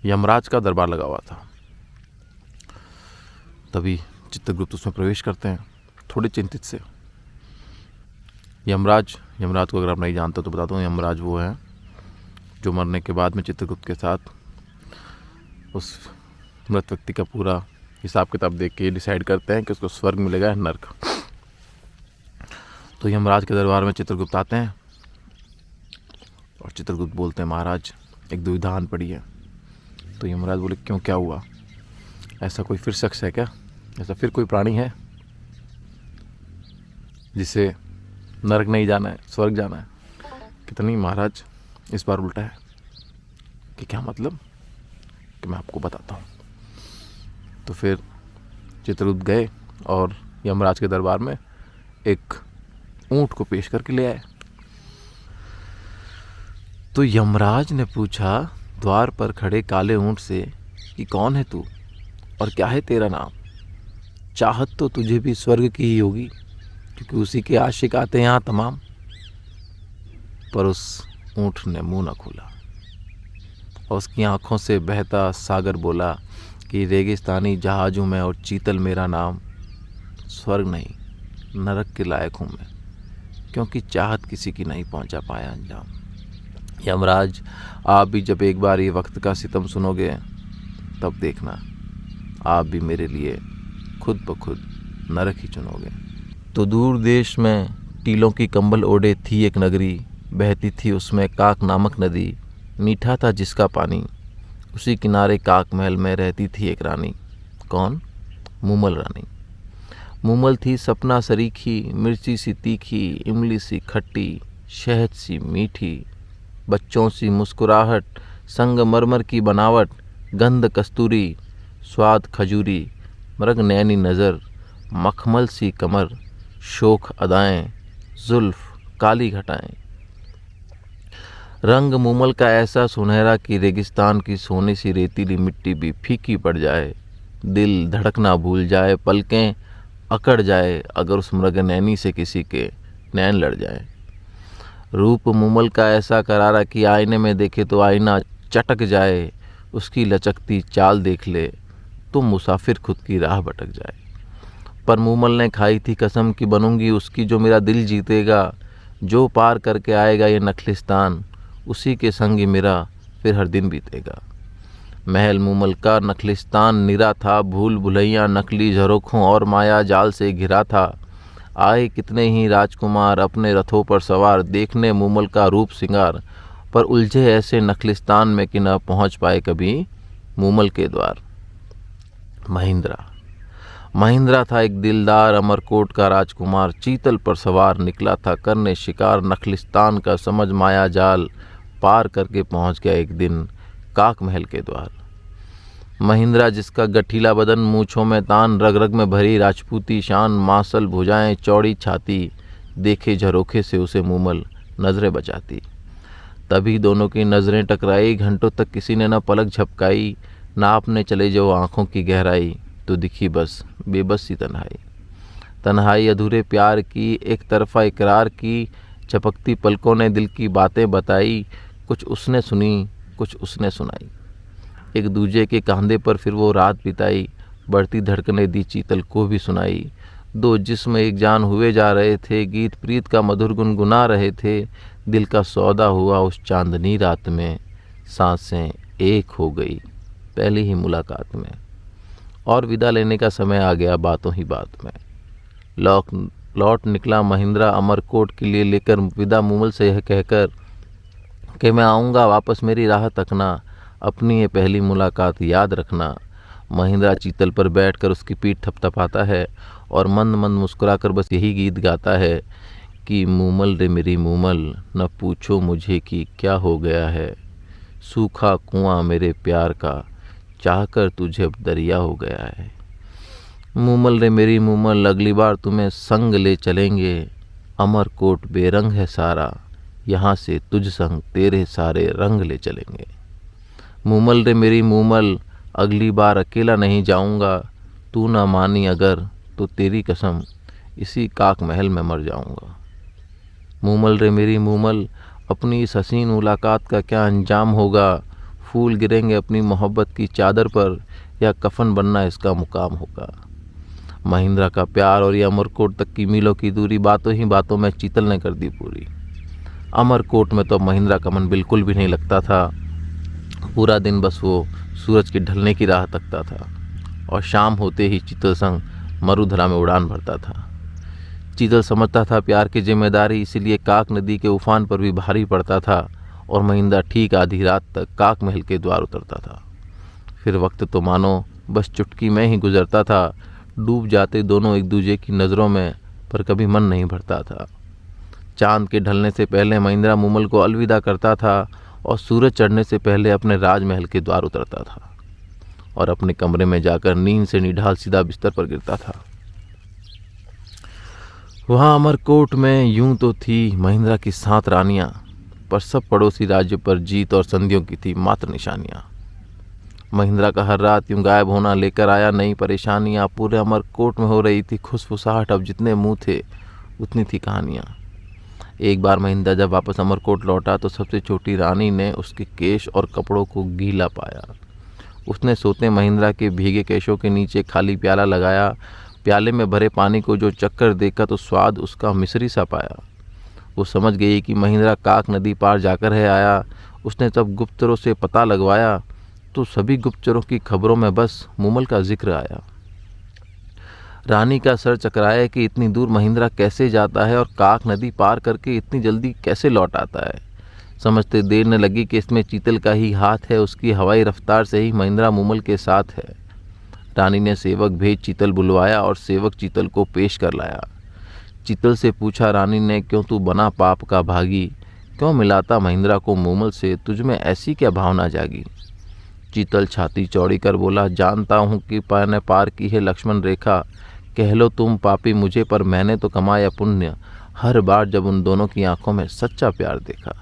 यमराज का दरबार लगा हुआ था। तभी चित्रगुप्त उसमें प्रवेश करते हैं, थोड़े चिंतित से। यमराज को अगर आप नहीं जानते तो बता दूं, यमराज वो हैं जो मरने के बाद में चित्रगुप्त के साथ उस मृत व्यक्ति का पूरा हिसाब किताब देख के डिसाइड करते हैं कि उसको स्वर्ग मिलेगा या नर्क। तो यमराज के दरबार में चित्रगुप्त आते हैं और चित्रगुप्त बोलते हैं, महाराज एक दुविधा आन पड़ी है। तो यमराज बोले, क्यों, क्या हुआ? ऐसा कोई फिर शख्स है क्या, ऐसा फिर कोई प्राणी है जिसे नरक नहीं जाना है, स्वर्ग जाना है? कितनी महाराज, इस बार उल्टा है। कि क्या मतलब? कि मैं आपको बताता हूँ। तो फिर चित्रगुप्त गए और यमराज के दरबार में एक ऊंट को पेश करके ले आए। तो यमराज ने पूछा द्वार पर खड़े काले ऊंट से कि कौन है तू और क्या है तेरा नाम? चाहत तो तुझे भी स्वर्ग की ही होगी, क्योंकि उसी के आशिक आते हैं यहाँ तमाम। पर उस ऊंट ने मुंह न खोला और उसकी आंखों से बहता सागर बोला कि रेगिस्तानी जहाज हूँ मैं और चीतल मेरा नाम। स्वर्ग नहीं, नरक के लायक हूँ मैं, क्योंकि चाहत किसी की नहीं पहुंचा पाया अंजाम। यमराज, आप भी जब एक बार ये वक्त का सितम सुनोगे तब देखना आप भी मेरे लिए खुद ब खुद नरक ही चुनोगे। तो दूर देश में टीलों की कंबल ओढ़े थी एक नगरी, बहती थी उसमें काक नामक नदी। मीठा था जिसका पानी, उसी किनारे काक महल में रहती थी एक रानी। कौन? मूमल रानी। मूमल थी सपना सरीखी, मिर्ची सी तीखी, इमली सी खट्टी, शहद सी मीठी, बच्चों सी मुस्कुराहट, संगमरमर की बनावट, गंध कस्तूरी, स्वाद खजूरी, मृग नैनी नज़र, मखमल सी कमर, शोख अदाएं, जुल्फ काली घटाएं। रंग मूमल का ऐसा सुनहरा कि रेगिस्तान की सोने सी रेतीली मिट्टी भी फीकी पड़ जाए। दिल धड़कना भूल जाए, पलकें अकड़ जाए अगर उस मृग नैनी से किसी के नैन लड़ जाए। रूप मूमल का ऐसा करारा कि आईने में देखे तो आईना चटक जाए। उसकी लचकती चाल देख ले तो मुसाफिर खुद की राह भटक जाए। पर मूमल ने खाई थी कसम कि बनूंगी उसकी जो मेरा दिल जीतेगा। जो पार करके आएगा ये नखलिस्तान, उसी के संग ही मेरा फिर हर दिन बीतेगा। महल मूमल का नखलिस्तान निरा था, भूल भुलैया नकली झरोखों और माया जाल से घिरा था। आए कितने ही राजकुमार अपने रथों पर सवार, देखने मूमल का रूप सिंगार, पर उलझे ऐसे नखलिस्तान में कि न पहुंच पाए कभी मूमल के द्वार। महिंद्रा था एक दिलदार अमरकोट का राजकुमार, चीतल पर सवार निकला था करने शिकार। नखलिस्तान का समझ माया जाल, पार करके पहुंच गया एक दिन काक महल के द्वार। महिंद्रा जिसका गठीला बदन, मूंछों में तान, रग रग में भरी राजपूती शान, मांसल भुजाएं चौड़ी छाती, देखे झरोखे से उसे मूमल नजरें बचाती। तभी दोनों की नजरें टकराई, घंटों तक किसी ने न पलक झपकाई। नापने चले जो आंखों की गहराई, तो दिखी बस बेबस सी तन्हाई अधूरे प्यार की, एक तरफा इकरार की। चपकती पलकों ने दिल की बातें बताई, कुछ उसने सुनी कुछ उसने सुनाई। एक दूजे के कांधे पर फिर वो रात बिताई, बढ़ती धड़कने दी चीतल को भी सुनाई। दो जिस्म एक जान हुए जा रहे थे, गीत प्रीत का मधुर गुनगुना रहे थे। दिल का सौदा हुआ उस चांदनी रात में, सांसें एक हो गई पहली ही मुलाकात में। और विदा लेने का समय आ गया बातों ही बात में। लौट निकला महिंद्रा अमरकोट के लिए लेकर विदा मूमल से यह कहकर कि मैं आऊँगा वापस मेरी राह तकना, अपनी ये पहली मुलाकात याद रखना। महिंद्रा चीतल पर बैठकर उसकी पीठ थपथपाता है और मंद मंद मुस्कुराकर बस यही गीत गाता है कि मूमल रे मेरी मूमल, न पूछो मुझे कि क्या हो गया है। सूखा कुआं मेरे प्यार का, चाहकर तुझे अब दरिया हो गया है। मूमल रे मेरी मूमल, अगली बार तुम्हें संग ले चलेंगे। अमरकोट बेरंग है सारा, यहाँ से तुझ संग तेरे सारे रंग ले चलेंगे। मूमल रे मेरी मूमल, अगली बार अकेला नहीं जाऊंगा। तू ना मानी अगर तो तेरी कसम इसी काक महल में मर जाऊंगा। मूमल रे मेरी मूमल, अपनी इस हसीन मुलाकात का क्या अंजाम होगा। फूल गिरेंगे अपनी मोहब्बत की चादर पर, या कफन बनना इसका मुकाम होगा। महिंद्रा का प्यार और ये अमरकोट तक की मीलों की दूरी बातों ही बातों में चीतल ने कर दी पूरी। अमरकोट में तो महिंद्रा का मन बिल्कुल भी नहीं लगता था। पूरा दिन बस वो सूरज के ढलने की राह तकता था और शाम होते ही चीतल संग मरुधरा में उड़ान भरता था। चीतल समझता था प्यार की जिम्मेदारी इसीलिए काक नदी के उफान पर भी भारी पड़ता था, और महिंद्रा ठीक आधी रात तक काक महल के द्वार उतरता था। फिर वक्त तो मानो बस चुटकी में ही गुजरता था। डूब जाते दोनों एक दूजे की नज़रों में, पर कभी मन नहीं भरता था। चांद के ढलने से पहले महिंद्रा मूमल को अलविदा करता था और सूरज चढ़ने से पहले अपने राजमहल के द्वार उतरता था और अपने कमरे में जाकर नींद से निढाल सीधा बिस्तर पर गिरता था। वहाँ अमरकोट में यूं तो थी महिंद्रा की 7 रानियां, पर सब पड़ोसी राज्य पर जीत और संधियों की थी मात्र निशानियां। महिंद्रा का हर रात यूं गायब होना लेकर आया नई परेशानियां। पूरे अमरकोट में हो रही थी खुसफुसाहट, अब जितने मुंह थे उतनी थी कहानियां। एक बार महिंद्रा जब वापस अमरकोट लौटा तो सबसे छोटी रानी ने उसके केश और कपड़ों को गीला पाया। उसने सोते महिंद्रा के भीगे केशों के नीचे खाली प्याला लगाया। प्याले में भरे पानी को जो चक्कर देखा तो स्वाद उसका मिश्री सा पाया। वो समझ गई कि महिंद्रा काक नदी पार जाकर है आया। उसने तब गुप्तचरों से पता लगवाया तो सभी गुप्तचरों की खबरों में बस मूमल का जिक्र आया। रानी का सर चकराया कि इतनी दूर महिंद्रा कैसे जाता है और काक नदी पार करके इतनी जल्दी कैसे लौट आता है। समझते देर न लगी कि इसमें चीतल का ही हाथ है। उसकी हवाई रफ्तार से ही महिंद्रा मूमल के साथ है। रानी ने सेवक भेज चीतल बुलवाया और सेवक चीतल को पेश कर लाया। चीतल से पूछा रानी ने, क्यों तू बना पाप का भागी, क्यों मिलाता महिंद्रा को मूमल से, तुझमें ऐसी क्या भावना जागी। चीतल छाती चौड़ी कर बोला, जानता हूँ कि मैंने पार की है लक्ष्मण रेखा। कह लो तुम पापी मुझे, पर मैंने तो कमाया पुण्य हर बार जब उन दोनों की आंखों में सच्चा प्यार देखा।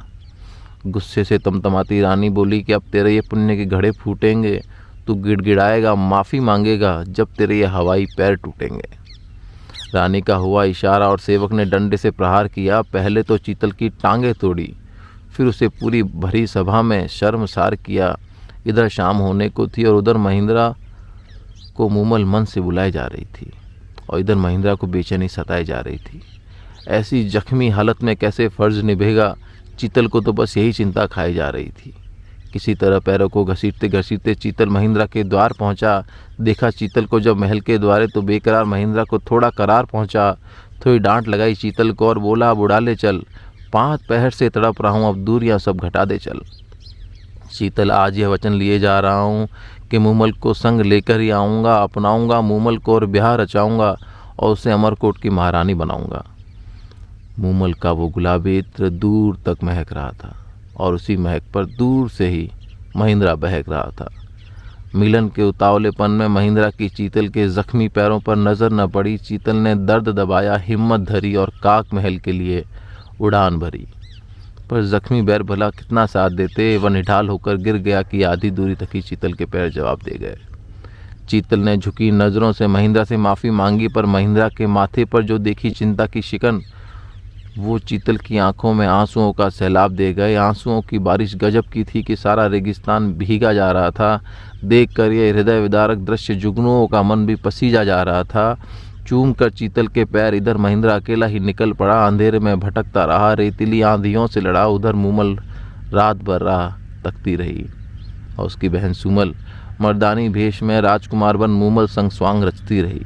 गुस्से से तमतमाती रानी बोली कि अब तेरे ये पुण्य के घड़े फूटेंगे। तू गिड़गिड़ाएगा, माफ़ी मांगेगा जब तेरे ये हवाई पैर टूटेंगे। रानी का हुआ इशारा और सेवक ने डंडे से प्रहार किया। पहले तो चीतल की टांगें तोड़ी, फिर उसे पूरी भरी सभा में शर्मसार किया। इधर शाम होने को थी और उधर महिंद्रा को मूमल मन से बुलाई जा रही थी और इधर महिंद्रा को बेचैनी सताई जा रही थी। ऐसी जख्मी हालत में कैसे फ़र्ज निभेगा, चीतल को तो बस यही चिंता खाई जा रही थी। किसी तरह पैरों को घसीटते घसीटते चीतल महिंद्रा के द्वार पहुंचा। देखा चीतल को जब महल के द्वारे तो बेकरार महिंद्रा को थोड़ा करार पहुंचा। थोड़ी डांट लगाई चीतल को और बोला, अब उड़ा ले चल, 5 पहर से तड़प रहा हूँ, अब दूरियां सब घटा दे चल। चीतल, आज यह वचन लिए जा रहा हूँ कि मूमल को संग लेकर ही आऊँगा, अपनाऊँगा मूमल को और ब्याह रचाऊँगा और उसे अमरकोट की महारानी बनाऊँगा। मूमल का वो गुलाबी इत्र दूर तक महक रहा था और उसी महक पर दूर से ही महिंद्रा बहक रहा था। मिलन के उतावलेपन में महिंद्रा की चीतल के जख्मी पैरों पर नज़र न पड़ी। चीतल ने दर्द दबाया, हिम्मत धरी और काक महल के लिए उड़ान भरी। पर जख्मी बैर भला कितना साथ देते। वह निढाल होकर गिर गया कि आधी दूरी तक ही चीतल के पैर जवाब दे गए। चीतल ने झुकी नज़रों से महिंद्रा से माफ़ी मांगी, पर महिंद्रा के माथे पर जो देखी चिंता की शिकन, वो चीतल की आंखों में आंसुओं का सैलाब दे गए। आंसुओं की बारिश गजब की थी कि सारा रेगिस्तान भीगा जा रहा था। देखकर ये हृदय विदारक दृश्य जुगनुओं का मन भी पसीजा जा रहा था। चूम कर चीतल के पैर इधर महिंद्रा अकेला ही निकल पड़ा। अंधेरे में भटकता रहा, रेतीली आंधियों से लड़ा। उधर मूमल रात भर राह तकती रही और उसकी बहन सुमल मर्दानी भेष में राजकुमार बन मूमल संग स्वांग रचती रही।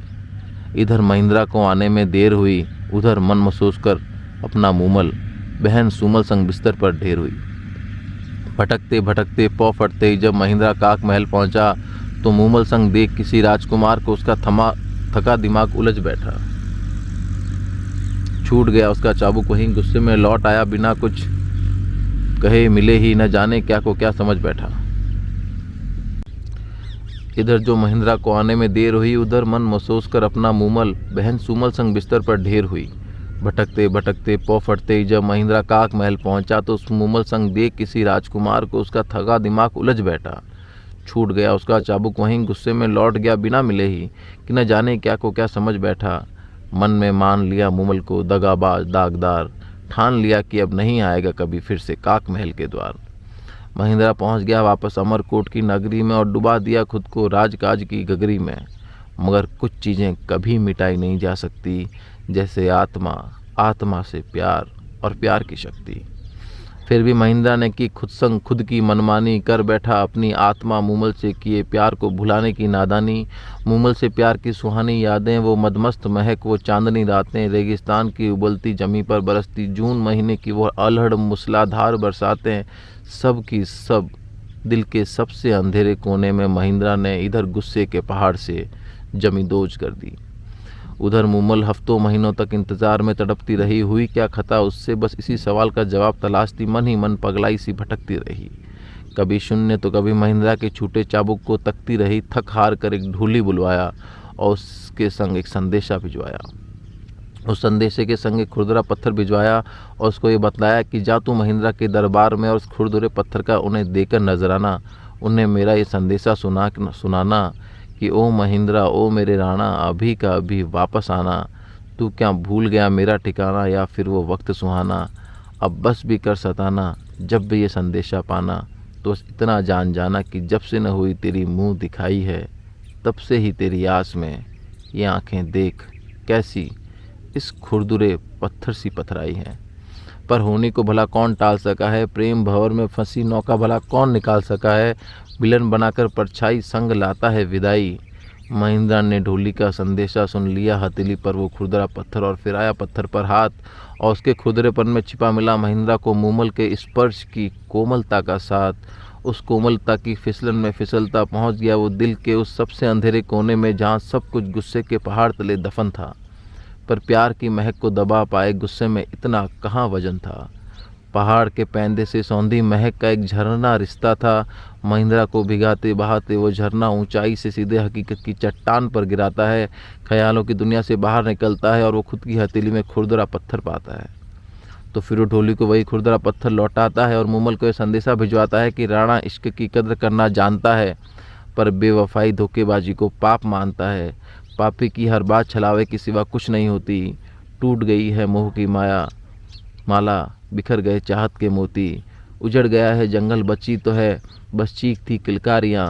इधर महिंद्रा को आने में देर हुई, उधर मन महसूस कर अपना मूमल बहन सुमल संग बिस्तर पर ढेर हुई। भटकते भटकते पौ फटते ही जब महिंद्रा काक महल पहुंचा तो मूमल संग देख किसी राजकुमार को उसका थका दिमाग उलझ बैठा। छूट गया उसका चाबुक, वहीं गुस्से में लौट आया बिना कुछ कहे, मिले ही न जाने क्या को क्या समझ बैठा। इधर जो महिंद्रा को आने में देर हुई, उधर मन महसूस कर अपना मूमल बहन सुमल संग बिस्तर पर ढेर हुई। भटकते भटकते पौ फटते ही जब महिंद्रा काक महल पहुंचा तो उस मूमल संग देख किसी राजकुमार को उसका थका दिमाग उलझ बैठा। छूट गया उसका चाबुक, वहीं गुस्से में लौट गया बिना मिले ही कि न जाने क्या को क्या समझ बैठा। मन में मान लिया मूमल को दगाबाज दागदार, ठान लिया कि अब नहीं आएगा कभी फिर से काक महल के द्वार। महिंद्रा पहुंच गया वापस अमरकोट की नगरी में और डुबा दिया खुद को राजकाज की गगरी में। मगर कुछ चीज़ें कभी मिटाई नहीं जा सकती, जैसे आत्मा, आत्मा से प्यार और प्यार की शक्ति। फिर भी महिंद्रा ने की खुद संग खुद की मनमानी, कर बैठा अपनी आत्मा मूमल से किए प्यार को भुलाने की नादानी। मूमल से प्यार की सुहानी यादें, वो मदमस्त महक, वो चांदनी रातें, रेगिस्तान की उबलती जमी पर बरसती जून महीने की वो अल्हड़ मूसलाधार बरसातें, सब की सब दिल के सबसे अंधेरे कोने में महिंद्रा ने इधर गुस्से के पहाड़ से जमी दोज कर दी। उधर मूमल हफ्तों महीनों तक इंतजार में तड़पती रही, हुई क्या खता उससे, बस इसी सवाल का जवाब तलाशती मन ही मन पगलाई सी भटकती रही। कभी शून्य तो कभी महिंद्रा के छूटे चाबुक को तकती रही। थक हार कर एक ढूली बुलवाया और उसके संग एक संदेशा भिजवाया। उस संदेशे के संग एक खुरदरा पत्थर भिजवाया और उसको ये बतलाया कि जा तू महिंद्रा के दरबार में और उस खुरदरे पत्थर का उन्हें देकर नजराना, उन्हें मेरा ये संदेशा सुनाना कि ओ महिंद्रा, ओ मेरे राणा, अभी का अभी वापस आना। तू क्या भूल गया मेरा ठिकाना, या फिर वो वक्त सुहाना। अब बस भी कर सताना, जब भी ये संदेशा पाना, तो बस इतना जान जाना कि जब से न हुई तेरी मुंह दिखाई है, तब से ही तेरी आस में ये आंखें देख कैसी इस खुरदुरे पत्थर सी पथराई है। पर होनी को भला कौन टाल सका है, प्रेम भंवर में फंसी नौका भला कौन निकाल सका है। विलन बनाकर परछाई संग लाता है विदाई। महिंद्रा ने ढोली का संदेशा सुन लिया हथेली पर वो खुरदरा पत्थर और फिराया पत्थर पर हाथ, और उसके खुरदरेपन में छिपा मिला महिंद्रा को मूमल के स्पर्श की कोमलता का साथ। उस कोमलता की फिसलन में फिसलता पहुंच गया वो दिल के उस सबसे अंधेरे कोने में जहां सब कुछ गुस्से के पहाड़ तले दफन था। पर प्यार की महक को दबा पाए गुस्से में इतना कहाँ वजन था। पहाड़ के पैंदे से सौंधी महक का एक झरना रिश्ता था। महिंद्रा को भिगाते बहाते वो झरना ऊंचाई से सीधे हकीकत की चट्टान पर गिराता है, ख्यालों की दुनिया से बाहर निकलता है और वो खुद की हथेली में खुरदरा पत्थर पाता है। तो फिर वो ढोली को वही खुरदरा पत्थर लौटाता है और मूमल को यह संदेशा भिजवाता है कि राणा इश्क की कद्र करना जानता है, पर बेवफाई धोखेबाजी को पाप मानता है। पापी की हर बात छलावे के सिवा कुछ नहीं होती। टूट गई है मोह की माला, बिखर गए चाहत के मोती। उजड़ गया है जंगल, बची तो है बस चीख थी किलकारियाँ,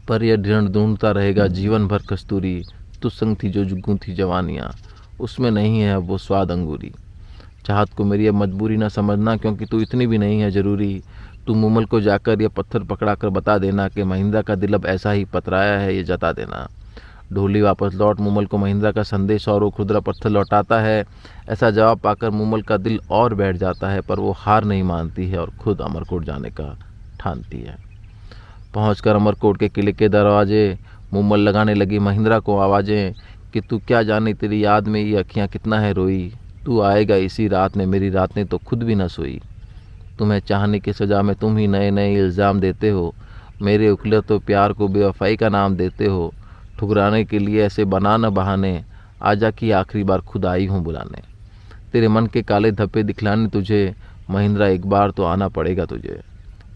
पर यह ढूंढ ढूंढता रहेगा जीवन भर कस्तूरी। तुझ संग थी जो जुगू थी जवानियाँ, उसमें नहीं है अब वो स्वाद अंगूरी। चाहत को मेरी अब मजबूरी न समझना, क्योंकि तू इतनी भी नहीं है ज़रूरी। तू मूमल को जाकर यह पत्थर पकड़ा कर बता देना कि महिंद्रा का दिल अब ऐसा ही पतराया है, ये जता देना। ढोली वापस लौट मूमल को महिंद्रा का संदेश और वो खुरदरा पत्थर लौटाता है। ऐसा जवाब पाकर मूमल का दिल और बैठ जाता है, पर वो हार नहीं मानती है और खुद अमरकोट जाने का ठानती है। पहुंचकर अमरकोट के किले के दरवाजे मूमल लगाने लगी महिंद्रा को आवाज़ें कि तू क्या जाने तेरी याद में ये अखियाँ कितना है रोई। तू आएगा इसी रात में, मेरी रातें तो खुद भी न सोई। तुम्हें चाहने की सज़ा में तुम ही नए नए इल्ज़ाम देते हो, मेरे उखले तो प्यार को बेवफाई का नाम देते हो। ठुकराने के लिए ऐसे बना न बहाने, आजा की आखिरी बार खुद आई हूँ बुलाने। तेरे मन के काले धब्बे दिखलाने तुझे, महिंद्रा एक बार तो आना पड़ेगा तुझे।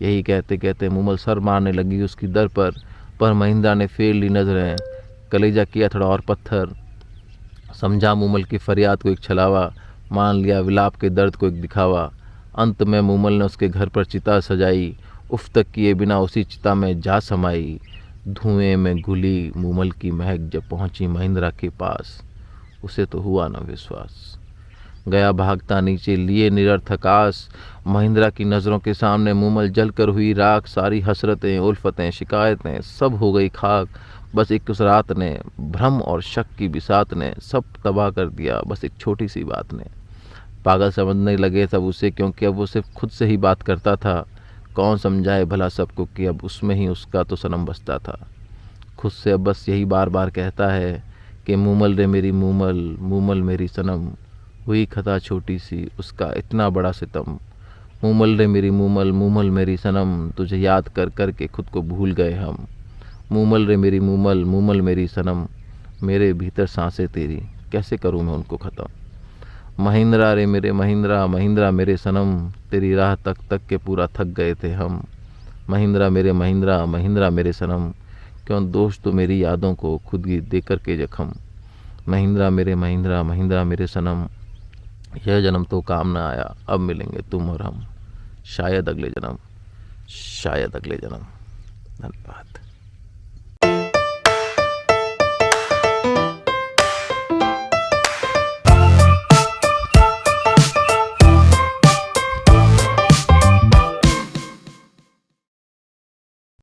यही कहते कहते मूमल सर मारने लगी उसकी दर पर महिंद्रा ने फेर ली नजरें। कलेजा किया थोड़ा और पत्थर, समझा मूमल की फरियाद को एक छलावा, मान लिया विलाप के दर्द को एक दिखावा। अंत में मूमल ने उसके घर पर चिता सजाई, उफ तक किए बिना उसी चिता में जा समाई। धुएं में घुली मूमल की महक जब पहुंची महिंद्रा के पास, उसे तो हुआ न विश्वास। गया भागता नीचे लिए निरर्थक आस। महिंद्रा की नज़रों के सामने मूमल जलकर हुई राख। सारी हसरतें, उल्फतें, शिकायतें सब हो गई खाक। बस एक उस रात ने, भ्रम और शक की बिसात ने सब तबाह कर दिया, बस एक छोटी सी बात ने। पागल समझने लगे सब उसे, क्योंकि अब वो सिर्फ खुद से ही बात करता था। कौन समझाए भला सबको कि अब उसमें ही उसका तो सनम बसता था। खुद से अब बस यही बार बार कहता है कि मूमल रे मेरी मूमल, मूमल मेरी सनम, हुई खता छोटी सी उसका इतना बड़ा सितम। मूमल रे मेरी मूमल, मूमल मेरी सनम, तुझे याद कर कर के खुद को भूल गए हम। मूमल रे मेरी मूमल, मूमल मेरी सनम, मेरे भीतर सांसें तेरी, कैसे करूँ मैं उनको ख़त्म। महिंद्रा रे मेरे महिंद्रा, महिंद्रा मेरे सनम, तेरी राह तक तक के पूरा थक गए थे हम। महिंद्रा मेरे महिंद्रा, महिंद्रा मेरे सनम, क्यों दोष तो मेरी यादों को खुद ही दे कर के जख्म। महिंद्रा मेरे महिंद्रा, महिंद्रा मेरे सनम, यह जन्म तो काम न आया, अब मिलेंगे तुम और हम, शायद अगले जन्म। शायद अगले जन्म। धन्यवाद।